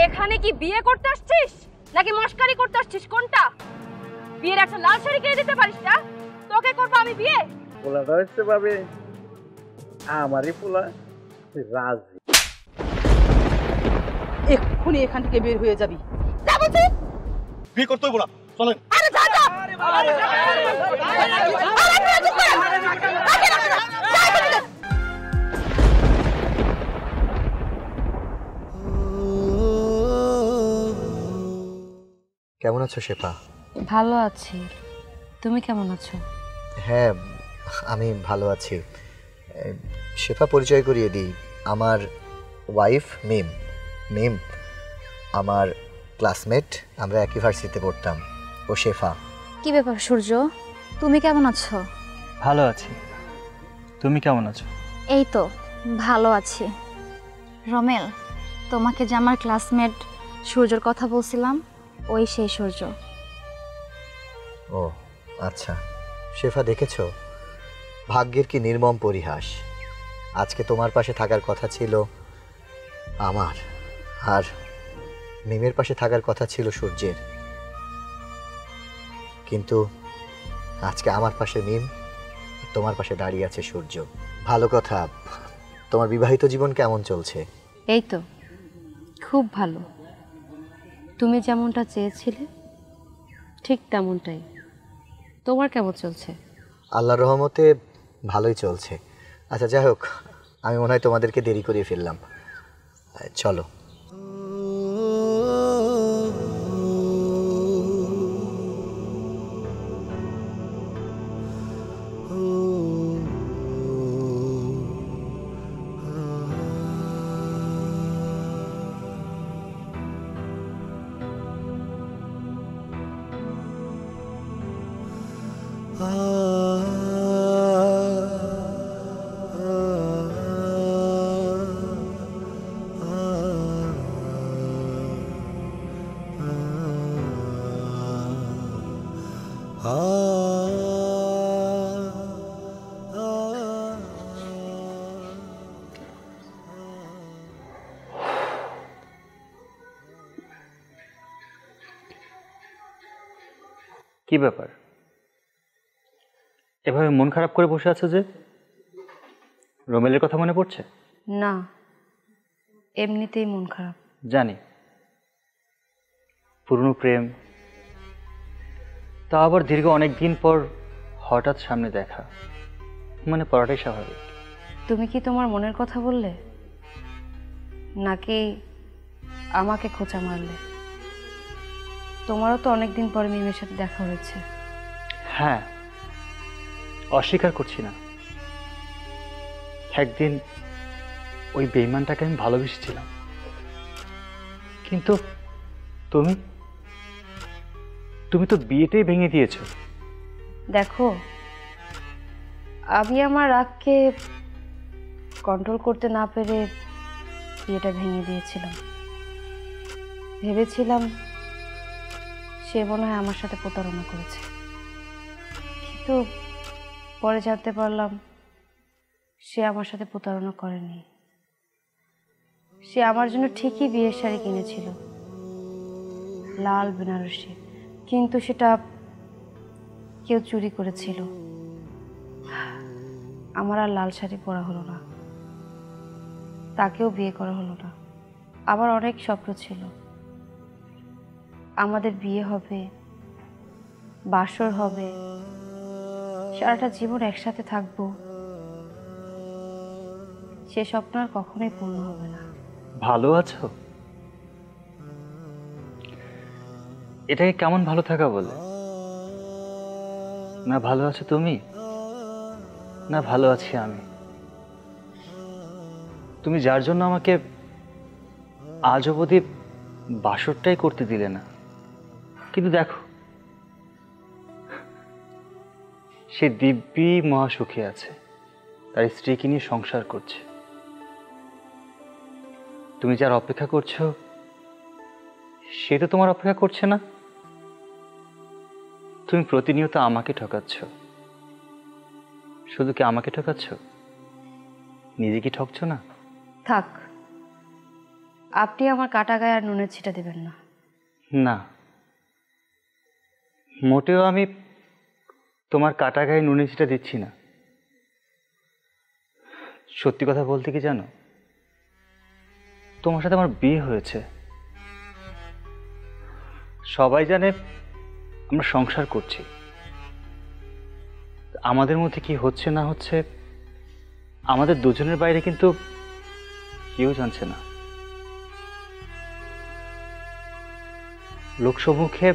এখানে কি বিয়ে করতে আসছিস নাকি মস্কারি করতে আসছিস? কোনটা? বিয়ের একটা লাল শাড়ি কিনে দিতে পারিস না? তোকে করবো আমি বিয়ে? পোলাটা হচ্ছে ভাবে আমারই পোলা রাজি। এক্ষুনি এখান থেকে বের হয়ে যাবি। যা বলছি। বিয়ে করতে হইব না, চলেন। আরে যা যা। কেমন আছো শেফা? ভালো আছি, তুমি কেমন আছো? হ্যাঁ, আমি ভালো আছি। শেফা, পরিচয় করিয়ে দিই, আমার ওয়াইফ মিম। মিম আমার ক্লাসমেট, আমরা একই ভার্সিটিতে পড়তাম। ও শেফা। কি ব্যাপার সূর্য, তুমি কেমন আছো? ভালো আছি, তুমি কেমন আছো? এই তো ভালো আছি। রমেল, তোমাকে যে আমার ক্লাসমেট সূর্যর কথা বলছিলাম, ওই সেই সূর্য। ও আচ্ছা। শেফা, দেখেছো ভাগ্যের কি নির্মম পরিহাস। আজকে তোমার পাশে থাকার কথা ছিল আমার, আর মিমের পাশে থাকার কথা ছিল সূর্যের, কিন্তু আজকে আমার পাশে মিম, তোমার পাশে দাঁড়িয়ে আছে সূর্য। ভালো কথা। তোমার বিবাহিত জীবন কেমন চলছে? এই তো খুব ভালো, তুমি যেমনটা চেয়েছিলে ঠিক তেমনটাই। তোমার কেমন চলছে? আল্লাহর রহমতে ভালোই চলছে। আচ্ছা, যাই হোক, আমি মনে হয় তোমাদেরকে দেরি করিয়ে ফেললাম, চলো। কি ব্যাপার, এভাবে মন খারাপ করে বসে আছো যে? রোমেলের কথা মনে পড়ছে? না, এমনিতেই মন খারাপ। জানি, পুরনো প্রেম, তা আবার দীর্ঘ অনেক দিন পর হঠাৎ সামনে দেখা, মানে পড়াটাই স্বাভাবিক। তুমি কি তোমার মনের কথা বললে নাকি আমাকে খোঁচা মারলে? তোমারও তো অনেকদিন পরে মিমের সাথে দেখা হয়েছে। হ্যাঁ, অস্বীকার করছি না, একদিন ওই বেঈমানটাকে আমি ভালোবেসেছিলাম, কিন্তু তুমি তুমি তো বিয়েটাই ভেঙে দিয়েছো। দেখো, আমি আমার রাগকে কন্ট্রোল করতে না পেরে বিয়েটা ভেঙে দিয়েছিলাম। ভেবেছিলাম সে মনে হয় আমার সাথে প্রতারণা করেছে, কিন্তু পরে জানতে পারলাম সে আমার সাথে প্রতারণা করেনি। সে আমার জন্য ঠিকই বিয়ের শাড়ি কিনেছিল, লাল বেনারসি, কিন্তু সেটা কেউ চুরি করেছিল। আমার আর লাল শাড়ি পরা হলো না, তাকেও বিয়ে করা হলো না। আমার অনেক স্বপ্ন ছিল, আমাদের বিয়ে হবে, বাসর হবে, সারাটা জীবন একসাথে থাকবো। সে স্বপ্ন আর কখনোই পূর্ণ হবে না। ভালো আছো? এটাকে কেমন ভালো থাকা বলে? না ভালো আছো তুমি, না ভালো আছি আমি। তুমি যার জন্য আমাকে আজ অবধি বাসরটাই করতে দিলে না, কিন্তু দেখো সে দিব্যি মহাসুখে আছে, তার স্ত্রীকে নিয়ে সংসার করছে। তুমি যার অপেক্ষা করছো সে তো তোমার অপেক্ষা করছে না। তুমি প্রতিনিয়ত আমাকে ঠকাচ্ছ। শুধু কি আমাকে ঠকাচ্ছ, নিজে কি ঠকছো না? থাক, আপনি আমার কাটা গায়ে আর নুনের ছিটা দেবেন না। না, মোটেও আমি তোমার কাটা গায়ে নুনের ছিটা দিচ্ছি না। সত্যি কথা বলতে কি জানো, তোমার সাথে আমার বিয়ে হয়েছে, সবাই জানে আমরা সংসার করছি। আমাদের মধ্যে কি হচ্ছে না হচ্ছে আমাদের দুজনের বাইরে কিন্তু কেউ জানছে না। লোকসম্মুখে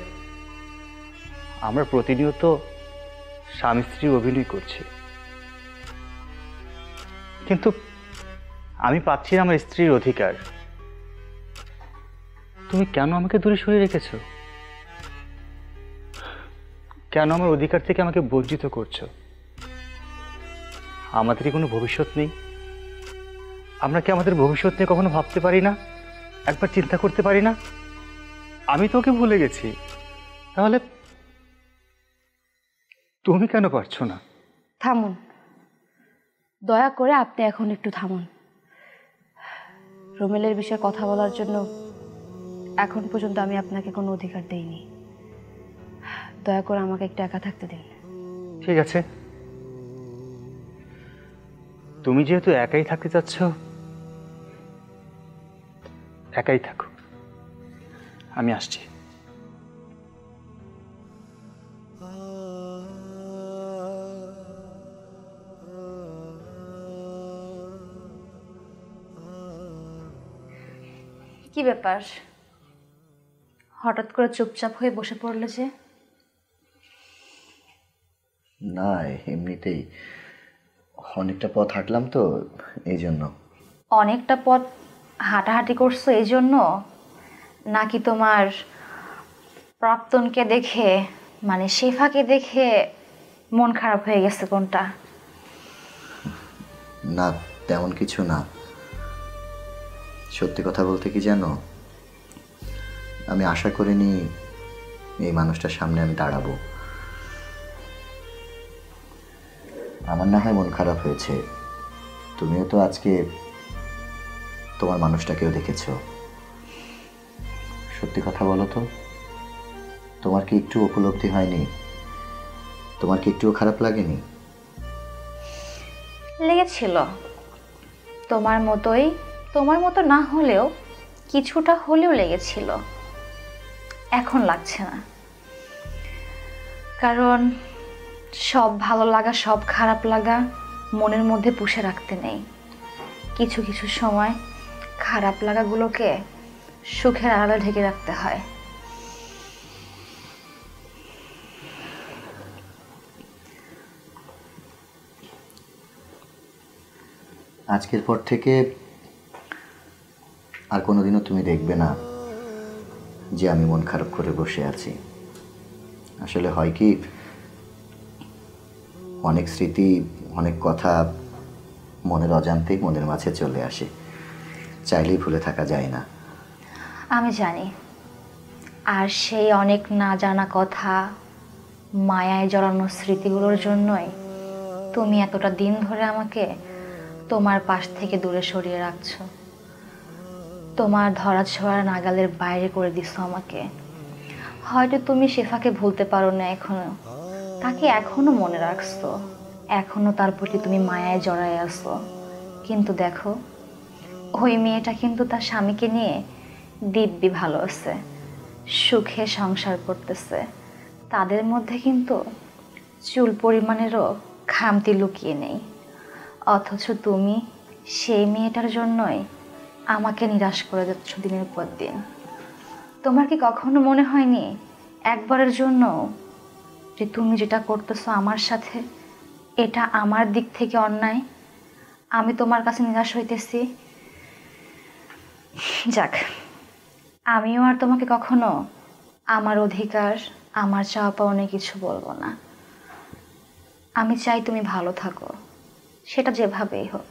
আমরা প্রতিনিয়ত স্বামী স্ত্রী অভিনয় করছি, কিন্তু আমি পাচ্ছি না আমার স্ত্রীর অধিকার। তুমি কেন আমাকে দূরে সরিয়ে রেখেছো? কেন আমার অধিকার থেকে আমাকে বঞ্চিত করছো? আমাদের কি কোনো ভবিষ্যৎ নেই? আমরা কি আমাদের ভবিষ্যৎ নিয়ে কখনো ভাবতে পারি না? একবার চিন্তা করতে পারি না? আমি তোকে ভুলে গেছি, তাহলে তুমি কেন পারছো না? থামুন, দয়া করে আপনি এখন একটু থামুন। রোমেলের বিষয়ে কথা বলার জন্য এখন পর্যন্ত আমি আপনাকে কোনো অধিকার দেইনি। দয়া করে আমাকে একটু একা থাকতে দিন। ঠিক আছে, তুমি যেহেতু একাই থাকতে চাচ্ছ, একাই থাকো, আমি আসছি। কি ব্যাপার, হঠাৎ করে চুপচাপ হয়ে বসে পড়লে যে? না, এমনিতেই অনেকটা পথ হাঁটলাম তো, এই জন্য। অনেকটা পথ হাঁটাহাঁটি করছো এই জন্য, নাকি তোমার প্রাক্তনকে দেখে মানে শেফাকে দেখে মন খারাপ হয়ে গেছে, কোনটা? না, তেমন কিছু না। সত্যি কথা বলতে কি জানো, আমি আশা করিনি এই মানুষটার সামনে আমি দাঁড়াবো। আমার না হয় মন খারাপ হয়েছে, তুমিও তো আজকে তোমার মানুষটাকেও দেখেছো। সত্যি কথা বলো তো, তোমার কি একটু উপলব্ধি হয়নি? তোমার কি একটুও খারাপ লাগেনি? লেগেছিল, তোমার মতোই, তোমার মতো না হলেও কিছুটা হলেও লেগেছিল। এখন লাগছে না, কারণ সব ভালো লাগা সব খারাপ লাগা মনের মধ্যে পুষে রাখতে নেই। কিছু কিছু সময় খারাপ লাগাগুলোকে সুখের আড়ালে ঢেকে রাখতে হয়। আজকের পর থেকে আর কোনোদিনও তুমি দেখবে না যে আমি মন খারাপ করে বসে আছি। আসলে হয় কি, অনেক স্মৃতি, অনেক কথা মনের অজান্তেই মনের মাঝে চলে আসে, চাইলেই ভুলে থাকা যায় না। আমি জানি, আর সেই অনেক না জানা কথা, মায়ায় জড়ানো স্মৃতিগুলোর জন্যই তুমি এতটা দিন ধরে আমাকে তোমার পাশ থেকে দূরে সরিয়ে রাখছো। তোমার ধরা ছোঁয়ার নাগালের বাইরে করে দিছো আমাকে। হয়তো তুমি শেফাকে ভুলতে পারো না এখনো, তাকে এখনো মনে রাখছো, এখনো তার প্রতি তুমি মায়ায় জড়ায় আছো। কিন্তু দেখো, ওই মেয়েটা কিন্তু তার স্বামীকে নিয়ে দিব্যি ভালো আছে, সুখে সংসার করতেছে। তাদের মধ্যে কিন্তু চুল পরিমাণেরও খামতি লুকিয়ে নেই। অথচ তুমি সেই মেয়েটার জন্যই আমাকে নিরাশ করে যাচ্ছ দিনের পর দিন। তোমার কি কখনো মনে হয়নি একবারের জন্য যে তুমি যেটা করতেছো আমার সাথে, এটা আমার দিক থেকে অন্যায়? আমি তোমার কাছে নিরাশ হইতেছি। যাক, আমিও আর তোমাকে কখনো আমার অধিকার, আমার চাওয়া পাওয়া নিয়ে কিছু বলবো না। আমি চাই তুমি ভালো থাকো, সেটা যেভাবেই হোক।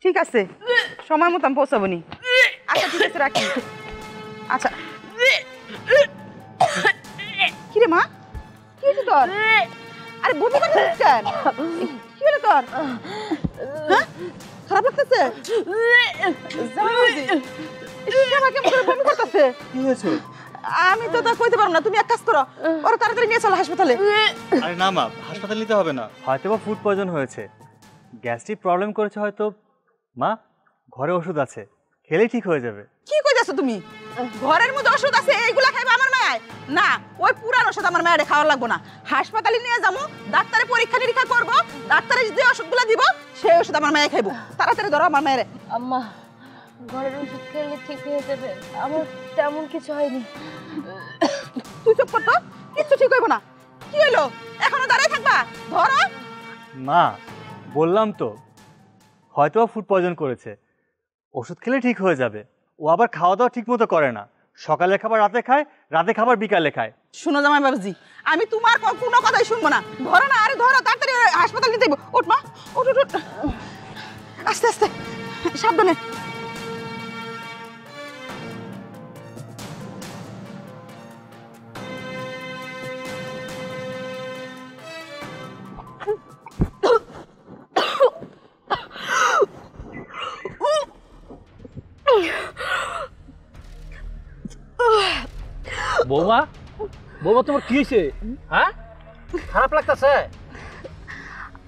ঠিক আছে, সময় মতো আমি পৌঁছাবো নি। আচ্ছা ঠিক আছে, রাখি। আচ্ছা কিরে মা, কি হয়েছে তোর? আরে বমি করছিস কেন? কি হলো তোর? হ্যাঁ, খারাপ লাগতেছে? বমি করতেছে। কি হয়েছে? আমি তো তা কইতে পারবো না, তুমি এক কাজ করো, ওরা তাড়াতাড়ি নিয়ে চলো হাসপাতালে। আরে না মা, হাসপাতাল নিতে হবে না, হয়তো বা ফুড পয়জন হয়েছে, গ্যাস্ট্রিক প্রবলেম করেছে হয়তো। মা, ঘরে ওষুধ আছে, খেলেই ঠিক হয়ে যাবে। কি কইতাছো তুমি? ঘরের মধ্যে ওষুধ আছে, এইগুলা খাইবে আমার মায়? না, ওই পুরান ওষুধ আমার মায়ের খাওয়া লাগবো না। হাসপাতালে নিয়ে যাবো, ডাক্তারে পরীক্ষা নিরীক্ষা করবো, ডাক্তারে যে ওষুধগুলা দিব সেই ওষুধ আমার মায়ে খাইবো। তাড়াতাড়ি ধরো আমার মায়ের। আম্মা, ঘরের ওষুধ খেলে ঠিক হয়ে যাবে, আমার তেমন কিছু হয়নি। তুই চুপ কর তো, কিচ্ছু ঠিক হইব না। কি হইলো, এখনো দাঁড়ায় থাকবা? ধরো। মা, বললাম তো হয়তো বা ফুড পয়জন করেছে, ওষুধ খেলে ঠিক হয়ে যাবে। ও আবার খাওয়া দাওয়া ঠিক মতো করে না, সকালে খাবার রাতে খায়, রাতে খাবার বিকালে খায়। শুনো জামাই বাবুজি, আমি তোমার কোনো কথাই শুনবো না। ধরো না, আরে ধরো, তাড়াতাড়ি হাসপাতাল নিতে যাইবো। ওঠ মা, ওঠ ওঠ ওঠ। আস্তে আস্তে, সাবধানে। বৌমা, বৌমা তোমার কি হয়েছে? হ্যাঁ, খারাপ লাগতেছে?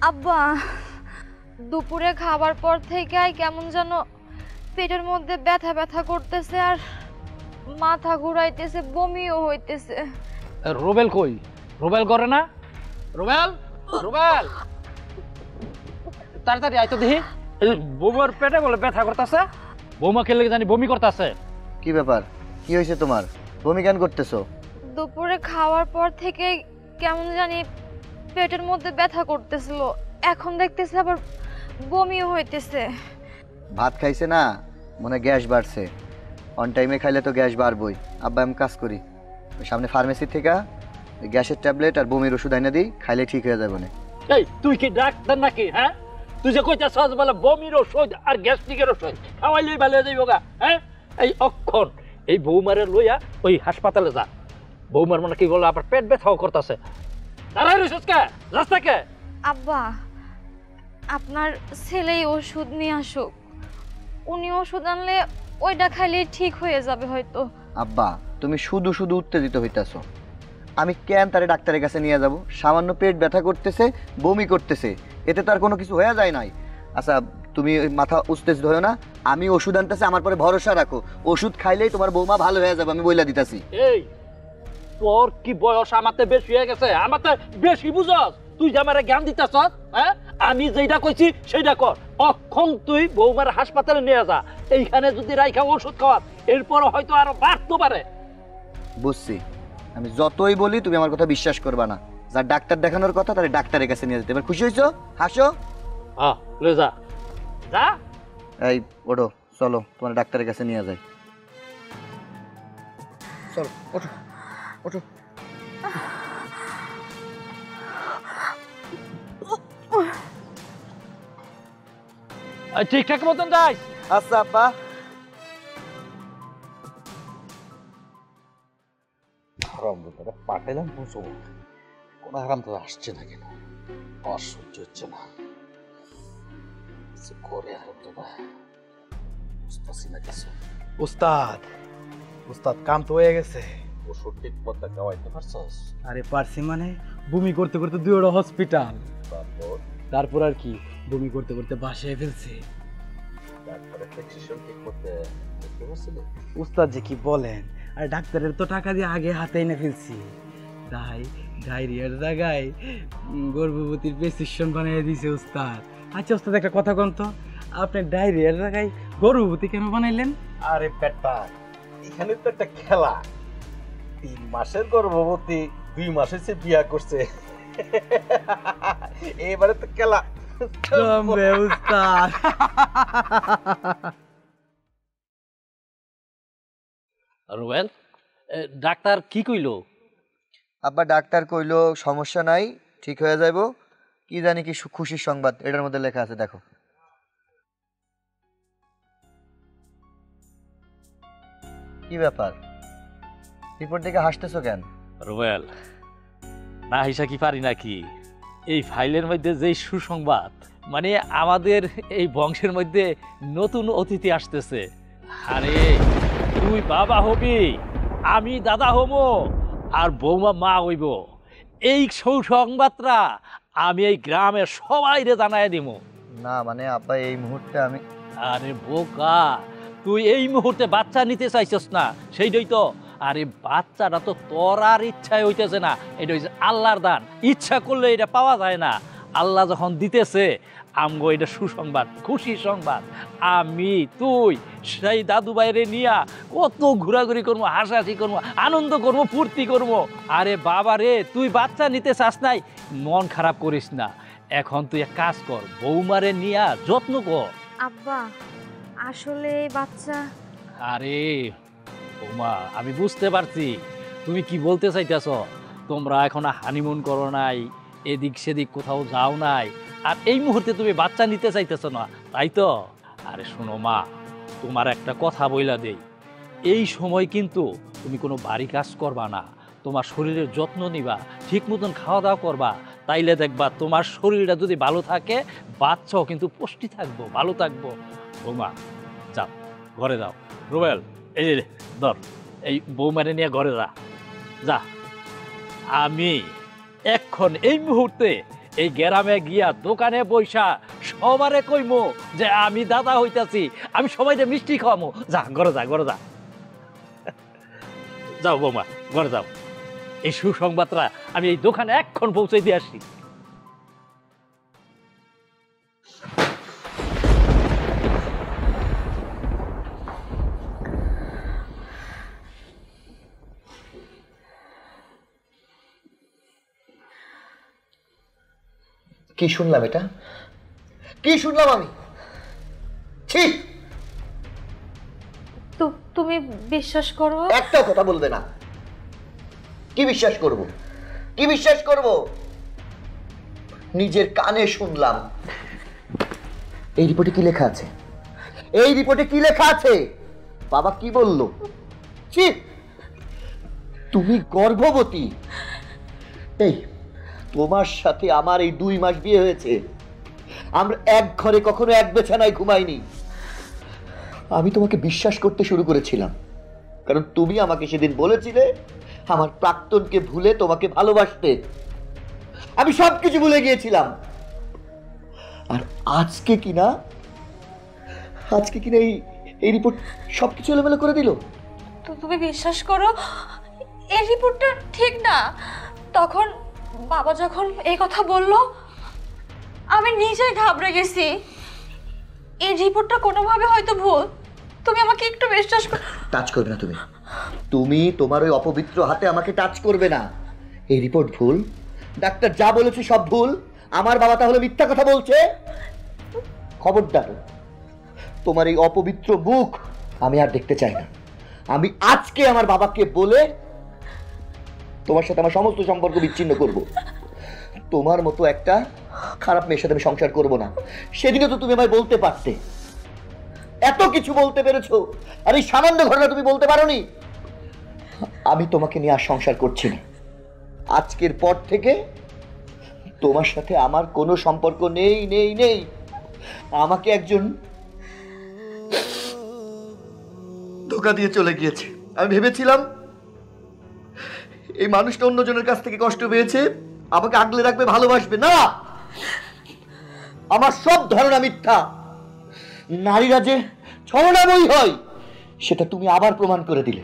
আব্বা, দুপুরে খাবার পর থেকে কেমন যেন পেটের মধ্যে ব্যথা ব্যথা করতেছে, আর মাথা ঘুরাইতেছে, বমিও হইতেছে। রুবেল কই? রুবেল করে না? রুবেল, রুবেল, তাড়াতাড়ি আইতো দেখি। বৌমার পেটে বলে ব্যথা করতেছে, বৌমা খেলে জানি বমি করতেছে। কি ব্যাপার, কি হয়েছে তোমার? বমি কেন করতেছো? দুপুরে খাওয়ার পর থেকে কেমন জানি পেটের মধ্যে ব্যথা করতেছিল, এখন দেখতেছে আবার বমিও হইতেছে। ভাত খাইছে না, মনে গ্যাস বাড়ছে। অন টাইমে খাইলে তো গ্যাস বাড়বই। আব্বা, আমি কাজ করি, ওই সামনে ফার্মেসি থেকে গ্যাসের ট্যাবলেট আর বমির ওষুধ আইনা দিই, খাইলে ঠিক হয়ে যাবে না। এই তুই কি ডাক্তার নাকি? হ্যাঁ, তুই যে কইতাছস বলে বমির ওষুধ আর গ্যাস্ট্রিকের ওষুধ খাওয়াইলেই ভালো হয়ে যাইব গা। হ্যাঁ, এই অক্ষণ এই বৌমারে লইয়া ওই হাসপাতালে যা। বৌমার মনে কি বলে আবার পেট ব্যথাও করতেছে। দাঁড়াই রইছস কে? রাস্তা কে? আব্বা, আপনার ছেলেই ওষুধ নিয়ে আসুক, উনি ওষুধ আনলে ওইটা খাইলেই ঠিক হয়ে যাবে হয়তো। আব্বা, তুমি শুধু শুধু উত্তেজিত হইতাছো। আমি কেন তারে ডাক্তারের কাছে নিয়ে যাব? সামান্য পেট ব্যথা করতেছে, বমি করতেছে, এতে তো আর কোনো কিছু হয়ে যায় নাই। আচ্ছা, তুমি মাথা উত্তেজিত হও না, আমি ওষুধ আনতেছি, আমার পরে ভরসা রাখো। ওষুধ খাইলেই তোমার বৌমা ভালো হয়ে যাবে, আমি বইলা দিতাছি। এই তোর কি বয়স আমাতে বেশি হয়ে গেছে? আমাতে বেশি বুঝস? তুই যে আমারে জ্ঞান দিতাছস? হ্যাঁ, আমি যেটা কইছি সেটা কর। অক্ষণ তুই বৌমার হাসপাতালে নিয়ে যা, এইখানে যদি রাইখা ওষুধ খাওয়াত এরপর হয়তো আরো বাড়তে পারে। বুঝছি, আমি যতই বলি তুমি আমার কথা বিশ্বাস করবা না। যার ডাক্তার দেখানোর কথা তাহলে ডাক্তারের কাছে নিয়ে যেতে। এবার খুশি হয়েছো? হাসো। হ্যাঁ, লে যা যা। এই ওঠো, চলো তোমার ডাক্তারের কাছে নিয়ে যাই। চলো, ওঠো ওঠো। ঠিকঠাক মতন যাই। আচ্ছা আব্বা। পাঠাইলাম বুঝো, কোনো আরাম তো আসছে না, কেন অসহ্য হচ্ছে না। করে আরাম তো না, বুঝতেছি না কিছু। উস্তাদ, উস্তাদ কাম তো হয়ে গেছে। ওষুধ ঠিক মতো খাওয়াইতে পারছস? আরে পারছি মানে, বমি করতে করতে দুইটা হসপিটাল, তারপর আর কি বমি করতে করতে বাসায় ফেলছে। তারপরে প্রেসক্রিপশন ঠিক করতে দেখতে পারছিলে? উস্তাদ যে কি বলেন, আর ডাক্তারের তো টাকা দিয়ে আগে হাতে এনে ফেলছি, তাই ডায়রিয়ার জায়গায় গর্ভবতীর প্রেসক্রিপশন বানিয়ে দিয়েছে উস্তাদ। আচ্ছা উস্তাদ, একটা কথা কোন তো, আপনি ডায়রিয়ার জায়গায় গর্ভবতী কেন বানাইলেন? আরে পেটটা, এখানে তো একটা খেলা। 3 মাসের গর্ভবতী 2 মাসের সে বিয়া করছে, এবারে তো খেলা। জমবে উস্তাদ। রুবেল, ডাক্তার কি কইলো? আব্বা, ডাক্তার কইলো সমস্যা নাই, ঠিক হয়ে যাইব। কি জানি কি খুশির সংবাদ এটার মধ্যে লেখা আছে, দেখো। কি ব্যাপার, রিপোর্ট দেখে হাসতেছো কেন? রুবেল, না হিসা কি পারি নাকি? এই ফাইলের মধ্যে যেই সুসংবাদ, মানে আমাদের এই বংশের মধ্যে নতুন অতিথি আসতেছে। আরে তুই বাবা হবি, আমি দাদা হবো, আর বৌমা মা হইব। এই সুসংবাদটা আমি এই গ্রামের সবাইরে জানাই দিব। না মানে আব্বা এই মুহূর্তে আমি। আরে বোকা, তুই এই মুহূর্তে বাচ্চা নিতে চাইছস না, সেইটাই তো। আরে বাচ্চাটা তো তোর আর ইচ্ছায় হইতেছে না, এটা হচ্ছে আল্লাহর দান। ইচ্ছা করলে এটা পাওয়া যায় না, আল্লাহ যখন দিতেছে আমগো এটা সুসংবাদ, খুশি সংবাদ। আমি তুই সেই দাদু বাইরে নিয়া কত ঘোরাঘুরি করবো, হাসাহাসি করবো, আনন্দ করবো, ফুর্তি করবো। আরে বাবা রে, তুই বাচ্চা নিতে চাস নাই, মন খারাপ করিস না। এখন তুই এক কাজ কর, বৌমারে নিয়া যত্ন কর। আব্বা আসলে এই বাচ্চা। আরে বৌমা, আমি বুঝতে পারছি তুমি কি বলতে চাইতেছ। তোমরা এখন হানিমুন করো নাই, এদিক সেদিক কোথাও যাও নাই, আর এই মুহূর্তে তুমি বাচ্চা নিতে চাইতেছ না, তাই তো? আরে শোনো মা, তোমার একটা কথা বইলা দেই, এই সময় কিন্তু তুমি কোনো বাড়ি কাজ করবা না, তোমার শরীরের যত্ন নিবা, ঠিক মতন খাওয়া দাওয়া করবা। তাইলে দেখবা তোমার শরীরটা যদি ভালো থাকে, বাচ্চাও কিন্তু পুষ্টি থাকবো, ভালো থাকবো। বৌমা যাও, ঘরে যাও। রুবেল, এই যে ধর, এই বৌমারে নিয়ে ঘরে যা। আমি এখন এই মুহূর্তে এই গ্রামে গিয়া দোকানে বইসা সবারে কইমো যে আমি দাদা হইতাছি, আমি সবাইকে মিষ্টি খাওয়ামো। যা ঘরে যা। যাও বৌমা, ঘরে যাও। এই সুসংবাদটা আমি এই দোকানে এক্ষণ পৌঁছে দিয়ে আসছি। কি শুনলাম এটা? কি শুনলাম আমি? ঠিক তুমি বিশ্বাস করো? একটাও কথা বলবে না। কি বিশ্বাস করব? কি বিশ্বাস করব? নিজের কানে শুনলাম। এই রিপোর্টে কি লেখা আছে? এই রিপোর্টে কি লেখা আছে? বাবা কি বলল? ছি, তুমি গর্ভবতী। এই তোমার সাথে আমার এই 2 মাস বিয়ে হয়েছে, আমরা এক ঘরে কখনো এক বিছানায় ঘুমাইনি। আমি তোমাকে বিশ্বাস করতে শুরু করেছিলাম, কারণ তুমি আমাকে সেদিন বলেছিলে আমার প্রাক্তনকে ভুলে তোমাকে ভালোবাসতে। আমি সবকিছু ভুলে গিয়েছিলাম। আর আজকে কিনা এই রিপোর্ট সবকিছু এলোমেলো করে দিল। তো তুমি বিশ্বাস করো এই রিপোর্টটা ঠিক না? তখন বাবা যখন এই কথা বললো, আমি নিজেই ঘাবড়ে গেছি। এই রিপোর্টটা কোনোভাবে হয়তো ভুল। তুমি আমাকে একটু বিশ্বাস করো। টাচ করবে না তুমি। তুমি তোমার ওই অপবিত্র হাতে আমাকে টাচ করবে না। এই রিপোর্ট ভুল, ডাক্তার যা বলেছে সব ভুল। আমার বাবা তাহলে মিথ্যা কথা বলছে? খবরদার, তোমার এই অপবিত্র মুখ আমি আর দেখতে চাই না। আমি আজকে আমার বাবাকে বলে তোমার সাথে আমার সমস্ত সম্পর্ক বিচ্ছিন্ন করব। তোমার মতো একটা খারাপ মেয়ের সাথে আমি সংসার করব না। সেদিনে তো তুমি আমায় বলতে পারতে, এত কিছু বলতে পেরেছো, আর এই সামান্য ঘটনা তুমি বলতে পারোনি। আমি তোমাকে নিয়ে আর সংসার করছি না। আজকের পর থেকে তোমার সাথে আমার কোনো সম্পর্ক নেই নেই নেই। আমাকে একজন ধোঁকা দিয়ে চলে গিয়েছে। আমি ভেবেছিলাম এই মানুষটা অন্যজনের কাছ থেকে কষ্ট পেয়েছে, আমাকে আগলে রাখবে, ভালোবাসবে। না, আমার সব ধারণা মিথ্যা। নারীরা যে ছলনাময়ী হয় সেটা তুমি আবার প্রমাণ করে দিলে।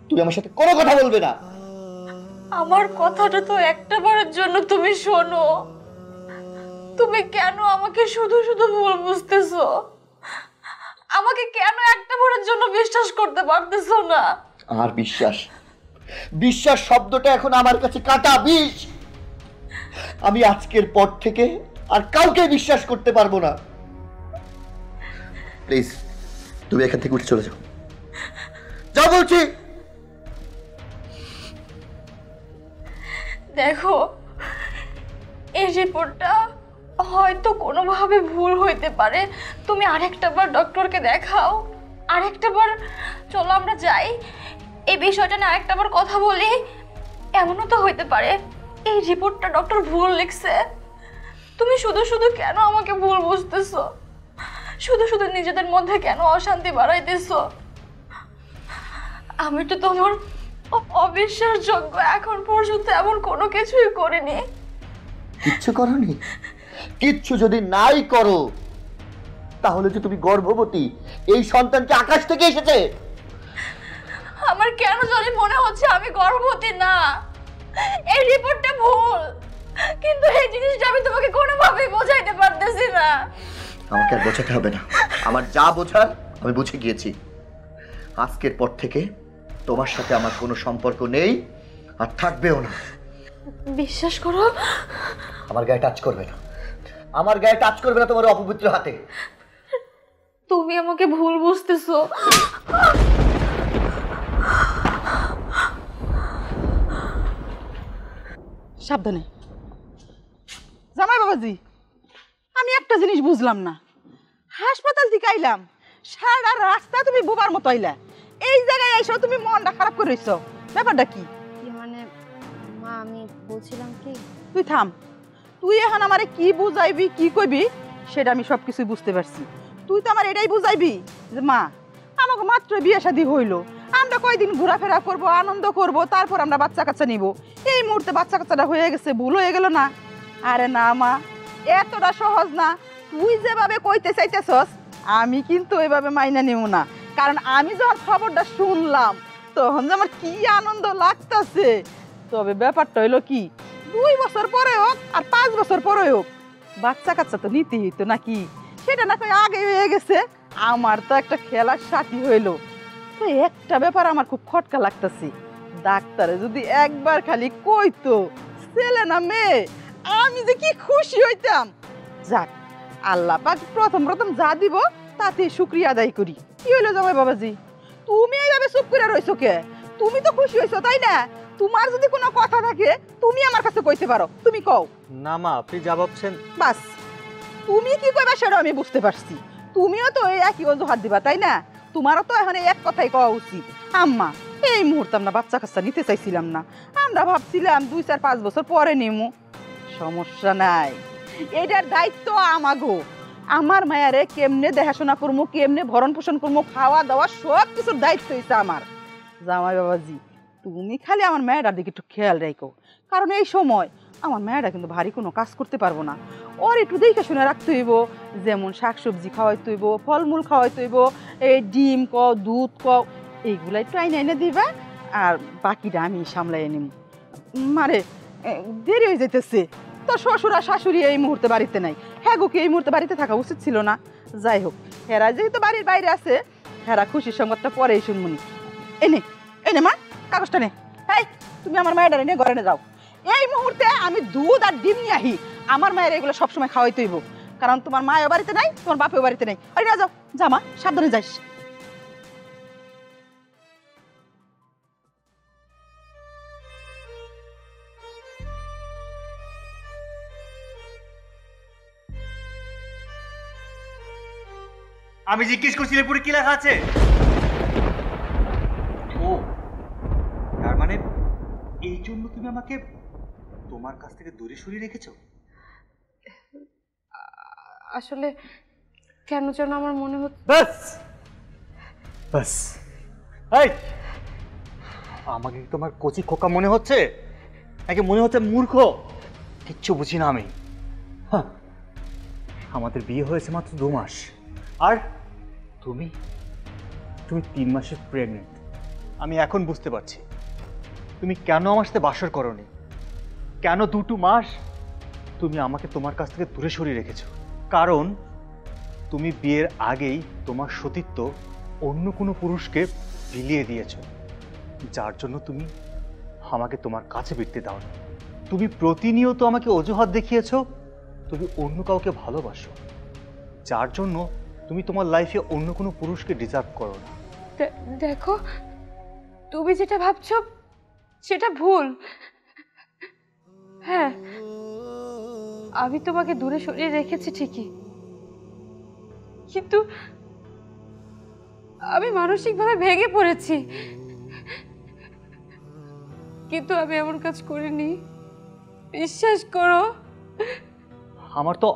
তুমি আমার সাথে কোনো কথা বলবে না। আমার কথাটা তো একটা বারের জন্য তুমি শোনো। তুমি কেন আমাকে শুধু শুধু ভুল বুঝতেছো? আমাকে কেন একটা বারের জন্য বিশ্বাস করতে পারতেছো না? আর বিশ্বাস শব্দটা এখন আমার কাছে কাটা বিষ। আমি আজকের পর থেকে আর কাউকে বিশ্বাস করতে পারবো না। প্লিজ তুমি এখান থেকে উঠে চলে যাও। যাও বলছি। দেখো, এই রিপোর্টটা হয়তো কোনোভাবে ভুল হইতে পারে। তুমি আরেকটা বার ডক্টরকে দেখাও, আরেকটা বার চলো আমরা যাই। এই বিষয়টা নিয়ে আরেকটা বার কথা বলি। এমনও তো হইতে পারে এই রিপোর্টটা ডক্টর ভুল লিখছে। তুমি শুধু শুধু কেন আমাকে ভুল বুঝতেছো? শুধু শুধু নিজেদের মধ্যে কেন অশান্তি বাড়াইতেছো? আমি তো তোমার অবিশ্বাসযোগ্য এখন পর্যন্ত এমন কোনো কিছুই করিনি। কিচ্ছু করনি? কিচ্ছু যদি নাই করো তাহলে যে তুমি গর্ভবতী, এই সন্তান কি আকাশ থেকে এসেছে? আমার কেন জানি মনে হচ্ছে আমি গর্ভবতী না। এই রিপোর্টটা ভুল, কিন্তু এই জিনিসটা আমি তোমাকে কোনোভাবেই বোঝাইতে পারতেছি না। আমাকে আর বোঝাতে হবে না, আমার যা বোঝার আমি বুঝে গিয়েছি। আজকের পর থেকে তোমার সাথে আমার কোনো সম্পর্ক নেই আর থাকবেও না। বিশ্বাস করো, আমার গায়ে টাচ করবে না, আমার গায়ে টাচ করবে না তোমার অপবিত্র হাতে। তুমি আমাকে ভুল বুঝতেছো। সাবধানে। জামাই বাবাজি, আমি একটা জিনিস বুঝলাম না। হাসপাতাল থেকে আইলাম, সারা রাস্তা তুমি বোবার মতো আইলা, এই জায়গায় এসো তুমি মনটা খারাপ করে রইছো, ব্যাপারটা কি? মানে মা আমি বলছিলাম কি, তুই থাম। তুই এখন আমারে কি বুঝাইবি কি কইবি সেটা আমি সবকিছু বুঝতে পারছি। তুই তো আমার এটাই বুঝাইবি যে মা আমাকে মাত্র বিয়ে শাদী হইলো, আমরা কয়দিন ঘোরাফেরা করব, আনন্দ করব, তারপর আমরা বাচ্চা কাচ্চা নিব। এই মুহূর্তে বাচ্চা কাচ্চাটা হয়ে গেছে, ভুল হয়ে গেল না? আরে না মা, এতটা সহজ না। তুই যেভাবে কইতে চাইতেছস আমি কিন্তু ওইভাবে মাইনা নিব না। কারণ আমি যখন খবরটা শুনলাম তখন যে আমার কি আনন্দ লাগতাছে। তবে ব্যাপারটা হইলো কি, 2 বছর পরে হোক আর 5 বছর পরে হোক বাচ্চা কাচ্চা তো নিতেই হইতো নাকি? সেটা না কই আগে হয়ে গেছে, আমার তো একটা খেলার সাথী হইলো। তো একটা ব্যাপার আমার খুব খটকা লাগতেছে, ডাক্তারে যদি একবার খালি কইতো ছেলে না মেয়ে, আমি যে কি খুশি হইতাম। যাক, আল্লাহ পাক প্রথম প্রথম যা দিব তাতে শুকরিয়া আদায় করি। কি হইলো জামাই বাবাজি, তুমি এইভাবে চুপ করে রইছো কে? তুমি তো খুশি হইছো তাই না? তোমার যদি কোনো কথা থাকে তুমি আমার কাছে কইতে পারো, তুমি কও। না মা, আপনি যা ভাবছেন। বাস, তুমি কি কইবা সেটা আমি বুঝতে পারছি। তুমিও তো এই একই অজুহাত দিবা তাই না? তোমারও তো এখন এই এক কথাই কওয়া উচিত, আম্মা এই মুহূর্তে আমরা বাচ্চা কাচ্চা নিতে চাইছিলাম না, আমরা ভাবছিলাম 2, 4, 5 বছর পরে নিমু। সমস্যা নাই, এটার দায়িত্ব আমাগো। আমার মায়ারে কেমনে দেখাশোনা করবো, কেমনে ভরণ পোষণ করবো, খাওয়া দাওয়া সব কিছুর দায়িত্ব হইছে আমার। জামাই বাবাজি, তুমি খালি আমার মেয়েটার দিকে একটু খেয়াল রাখো, কারণ এই সময় আমার মেয়েটা কিন্তু ভারী কোনো কাজ করতে পারবো না। ওর একটু দেখে শুনে রাখতে হইব, যেমন শাকসবজি খাওয়াইতে হইব, ফলমূল খাওয়াইতে হইব, এই ডিম দুধ এইগুলা একটু আইনে আইনে দিবা, আর বাকিটা আমি সামলাই নিব। মানে দেরি হয়ে যাইতেছে, তো শ্বশুর আর শাশুড়ি এই মুহূর্তে বাড়িতে নাই। হ্যাঁ গো, কি এই মুহূর্তে বাড়িতে থাকা উচিত ছিল না? যাই হোক, হেরা যেহেতু বাড়ির বাইরে আছে, হেরা খুশির সংবাদটা পরেই শুনমুনি। এনে এনে মা, কাগজটা নে। এই তুমি আমার মায়ের নিয়ে ঘরে নিয়ে যাও। এই মুহূর্তে আমি দুধ আর ডিম নিয়ে আহি, আমার মায়ের এগুলো সবসময় খাওয়াই তৈব, কারণ তোমার মায়ের বাড়িতে নাই, তোমার বাপেও বাড়িতে নাই। আরে না, যাও যা মা, সাবধানে যাইস। আমি জিজ্ঞেস করছি রিপোর্টে কি লেখা আছে। ও, তার মানে এই জন্য তুমি আমাকে তোমার কাছ থেকে দূরে সরিয়ে রেখেছো? আসলে কেন যেন আমার মনে হচ্ছে। বাস বাস, এই আমাকে কি তোমার কচি খোকা মনে হচ্ছে নাকি মনে হচ্ছে মূর্খ? কিচ্ছু বুঝি না আমি। হ্যাঁ, আমাদের বিয়ে হয়েছে মাত্র 2 মাস, আর তুমি 3 মাসের প্রেগনেন্ট। আমি এখন বুঝতে পারছি তুমি কেন আমার সাথে বাসর করোনি, কেন 2 মাস তুমি আমাকে তোমার কাছ থেকে দূরে সরিয়ে রেখেছো। কারণ তুমি বিয়ের আগেই তোমার সতীত্ব অন্য কোনো পুরুষকে বিলিয়ে দিয়েছো, যার জন্য তুমি আমাকে তোমার কাছে ফিরতে দাও না। তুমি প্রতিনিয়ত আমাকে অজুহাত দেখিয়েছো তুমি অন্য কাউকে ভালোবাসো, যার জন্য তুমি তোমার লাইফে অন্য কোনো পুরুষকে ডিজার্ভ করো না। দেখো, তুমি যেটা ভাবছো সেটা ভুল। হ্যাঁ, আমি তোমাকে দূরে সরিয়ে রেখেছি ঠিকই, কিন্তু আমি মানসিকভাবে ভেঙে পড়েছি, কিন্তু আমি এমন কাজ করিনি, বিশ্বাস করো। আমার তো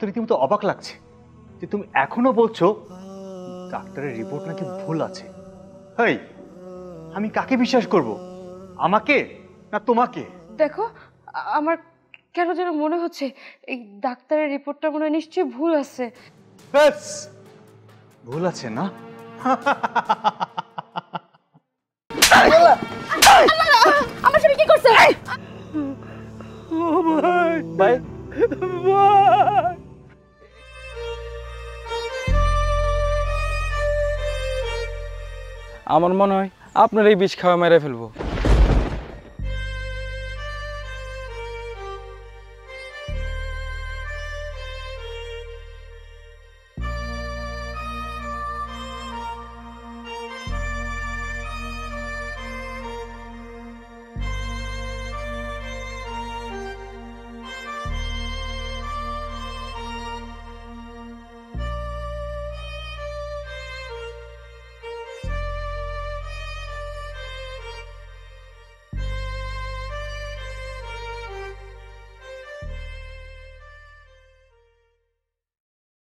রীতিমতো অবাক লাগছে যে তুমি এখনো বলছো ডাক্তারের রিপোর্ট নাকি ভুল আছে। হেই, আমি কাকে বিশ্বাস করব, আমাকে না তোমাকে? দেখো, আমার কেন যেন মনে হচ্ছে এই ডাক্তারের রিপোর্টটা মনে হয় নিশ্চয়ই ভুল আছে। ব্যাস, ভুল আছে না? আমার সাথে কি করছে? ভাই আমার মনে হয় আপনার এই বিষ খাওয়া মেরে ফেলবো।